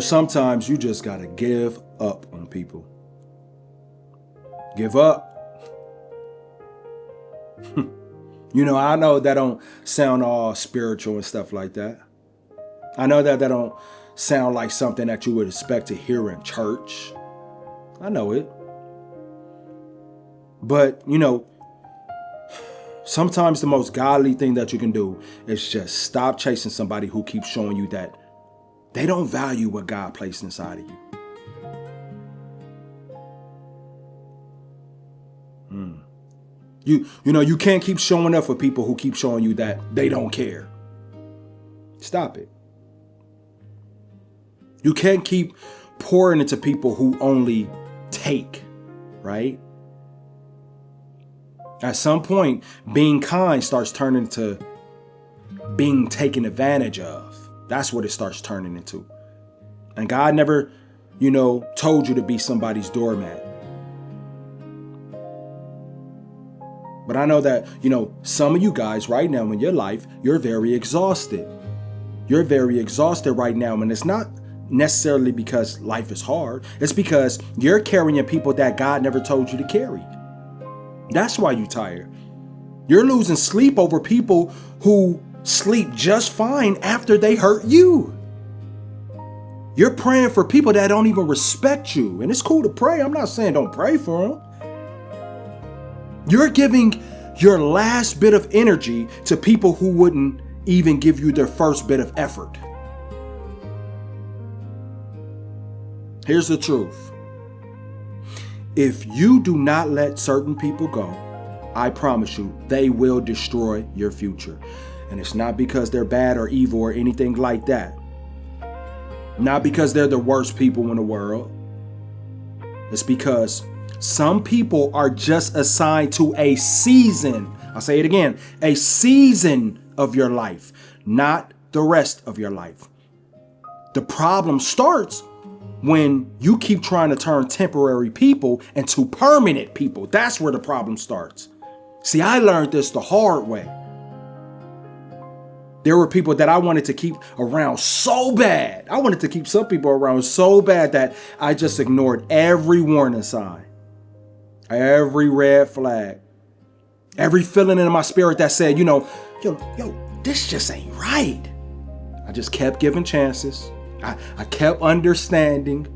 Sometimes you just got to give up on people. Give up. I know that don't sound all spiritual and stuff like that. I know that don't sound like something that you would expect to hear in church. I know it. But, sometimes the most godly thing that you can do is just stop chasing somebody who keeps showing you that they don't value what God placed inside of you. You can't keep showing up for people who keep showing you that they don't care. Stop it. You can't keep pouring into people who only take, right? At some point, being kind starts turning into being taken advantage of. That's what it starts turning into. And God never, told you to be somebody's doormat. But I know that, some of you guys right now in your life, you're very exhausted. You're very exhausted right now. And it's not necessarily because life is hard. It's because you're carrying people that God never told you to carry. That's why you're tired. You're losing sleep over people who sleep just fine after they hurt you. You're praying for people that don't even respect you. And it's cool to pray. I'm not saying don't pray for them. You're giving your last bit of energy to people who wouldn't even give you their first bit of effort. Here's the truth. If you do not let certain people go, I promise you, they will destroy your future. And it's not because they're bad or evil or anything like that. Not because they're the worst people in the world. It's because some people are just assigned to a season. I'll say it again, a season of your life, not the rest of your life. The problem starts when you keep trying to turn temporary people into permanent people. That's where the problem starts. See, I learned this the hard way. There were people that I wanted to keep around so bad. I wanted to keep some people around so bad that I just ignored every warning sign, every red flag, every feeling in my spirit that said, yo, this just ain't right. I just kept giving chances. I kept understanding.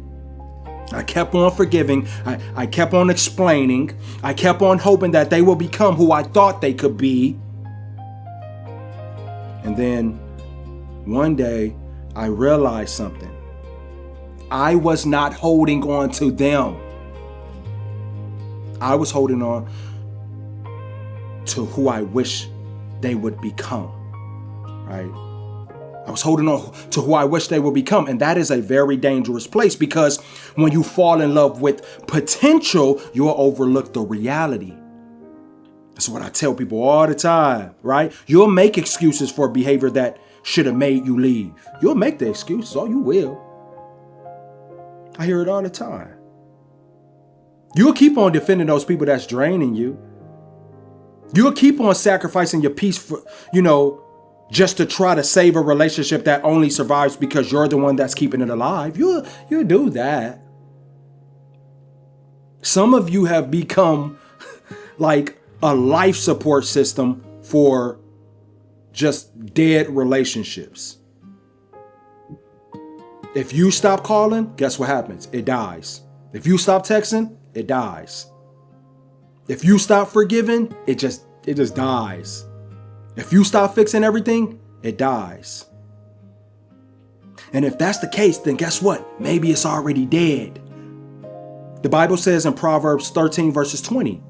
I kept on forgiving. I kept on explaining. I kept on hoping that they will become who I thought they could be. And then one day I realized something. I was not holding on to them. I was holding on to who I wish they would become, right? I was holding on to who I wish they would become. And that is a very dangerous place, because when you fall in love with potential, you'll overlook the reality. That's what I tell people all the time, right? You'll make excuses for behavior that should have made you leave. You'll make the excuses. Oh, you will. I hear it all the time. You'll keep on defending those people that's draining you. You'll keep on sacrificing your peace for, just to try to save a relationship that only survives because you're the one that's keeping it alive. You'll do that. Some of you have become like a life support system for just dead relationships. If you stop calling, guess what happens? It dies. If you stop texting, it dies. If you stop forgiving, it just dies. If you stop fixing everything, it dies. And if that's the case, then guess what? Maybe it's already dead. The Bible says in Proverbs 13 verses 20,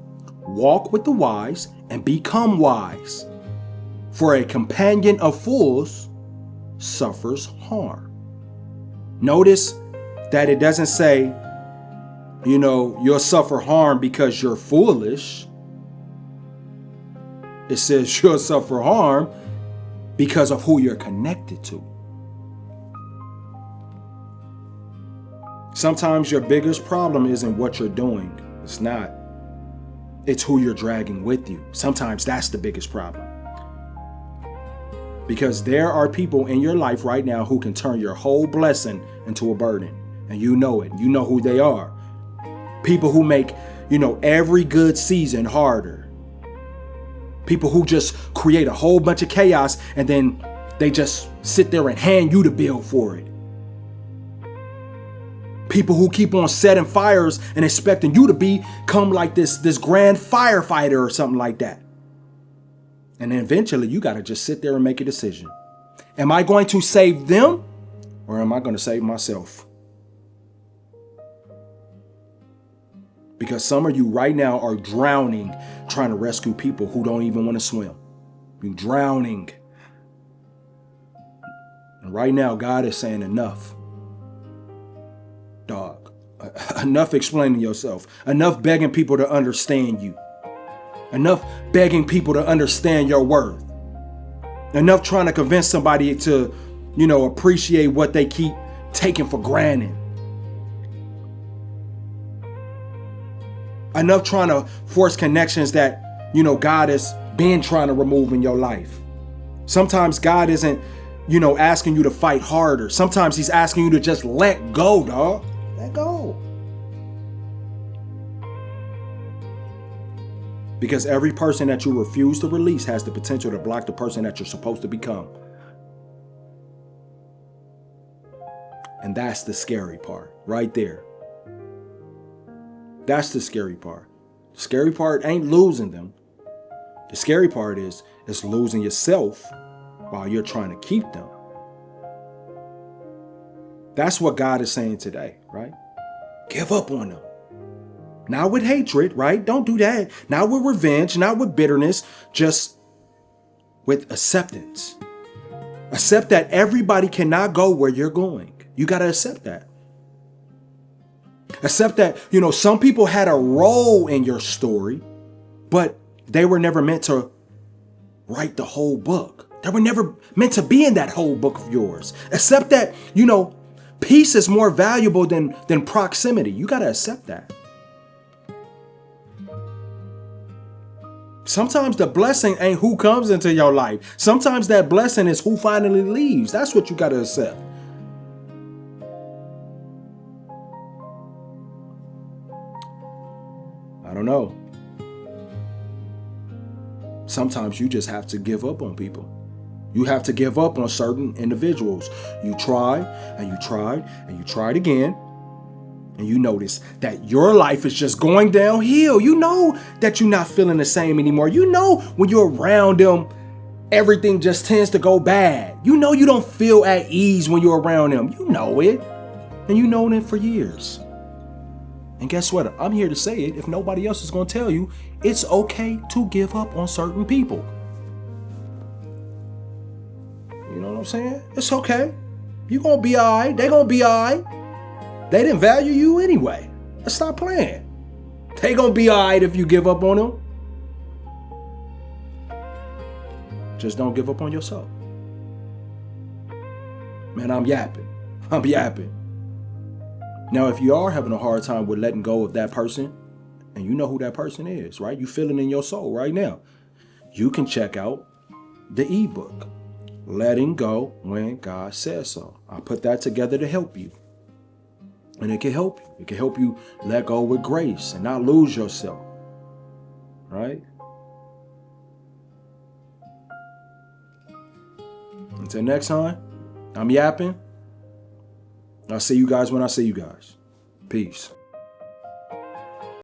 walk with the wise and become wise, for a companion of fools suffers harm. Notice that it doesn't say, you'll suffer harm because you're foolish. It says you'll suffer harm because of who you're connected to. Sometimes your biggest problem isn't what you're doing. It's not. It's who you're dragging with you. Sometimes that's the biggest problem. Because there are people in your life right now who can turn your whole blessing into a burden. And you know it. You know who they are. People who make, every good season harder. People who just create a whole bunch of chaos and then they just sit there and hand you the bill for it. People who keep on setting fires and expecting you to become like this grand firefighter or something like that. And then eventually you got to just sit there and make a decision. Am I going to save them or am I going to save myself? Because some of you right now are drowning trying to rescue people who don't even want to swim. You're drowning. And right now, God is saying enough. Dog. Enough explaining yourself. Enough begging people to understand you. Enough begging people to understand your worth. Enough trying to convince somebody to, appreciate what they keep taking for granted. Enough trying to force connections that, God has been trying to remove in your life. Sometimes God isn't, asking you to fight harder. Sometimes he's asking you to just let go, dog. Let go. Because every person that you refuse to release has the potential to block the person that you're supposed to become. And that's the scary part right there. That's the scary part. The scary part ain't losing them. The scary part is losing yourself while you're trying to keep them. That's what God is saying today, right? Give up on them. Not with hatred, right? Don't do that. Not with revenge, not with bitterness, just with acceptance. Accept that everybody cannot go where you're going. You got to accept that. Accept that, some people had a role in your story, but they were never meant to write the whole book. They were never meant to be in that whole book of yours. Accept that, peace is more valuable than proximity. You got to accept that. Sometimes the blessing ain't who comes into your life. Sometimes that blessing is who finally leaves. That's what you got to accept. I don't know. Sometimes you just have to give up on people. You have to give up on certain individuals. You try and you tried and you tried again. And you notice that your life is just going downhill. You know that you're not feeling the same anymore. You know when you're around them, everything just tends to go bad. You know you don't feel at ease when you're around them. You know it. And you know it for years. And guess what? I'm here to say it. If nobody else is going to tell you, it's okay to give up on certain people. You know what I'm saying? It's okay. You're going to be all right. They're going to be all right. They didn't value you anyway. Let's stop playing. They going to be all right if you give up on them. Just don't give up on yourself. Man, I'm yapping. Now, if you are having a hard time with letting go of that person, and you know who that person is, right? You feel it in your soul right now. You can check out the ebook, Letting Go When God Says So. I put that together to help you. And it can help you. It can help you let go with grace and not lose yourself, right? Until next time, I'm yapping. I'll see you guys when I see you guys. Peace.